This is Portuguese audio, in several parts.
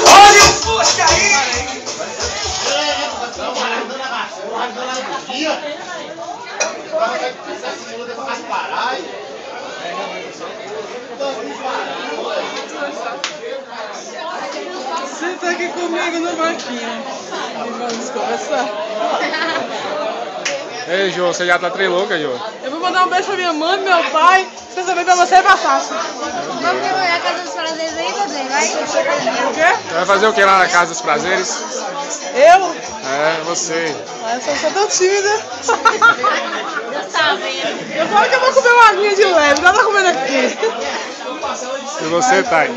Olha o Fusca aí! Senta aqui comigo no banquinho e vamos conversar. Ei, Jô, você já tá trelouca, Jô? Eu vou mandar um beijo pra minha mãe, meu pai, especialmente pra você, Batácio. Vamos trabalhar a Casa dos Prazeres aí, José, vai? O quê? Você vai fazer o que lá na Casa dos Prazeres? Eu? É, você. Ah, eu sou tão tímida. Deus tá vendo. Eu falo que eu vou comer uma aguinha de leve, nada comendo aqui. E você, Thay?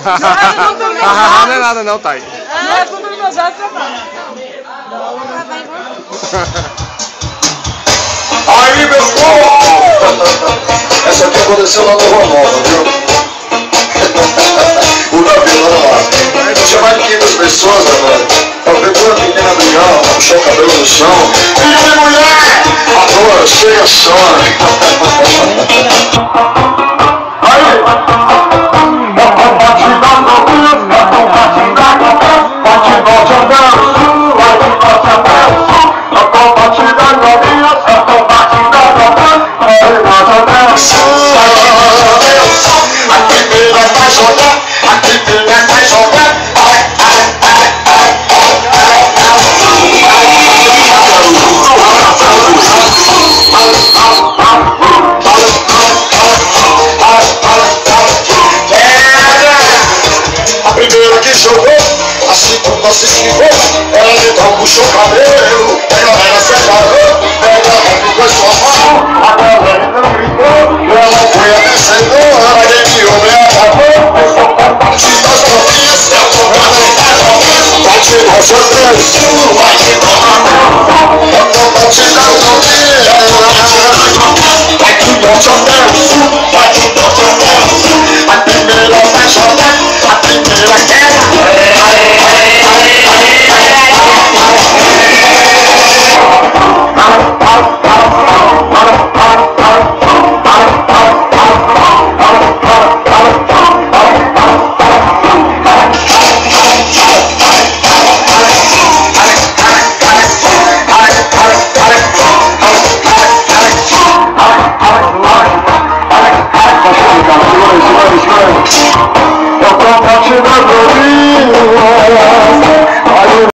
Não Não é nada não, Thay. Não é tudo no meu dado, você tá. Aí, meu povo! Essa aqui aconteceu lá no Ronaldo, viu? O Gabriel lá. Tinha mais de 500 pessoas, agora. Eu vi uma menina brigar, puxou o cabelo no chão. Filho de mulher! Agora, chega só. Aí!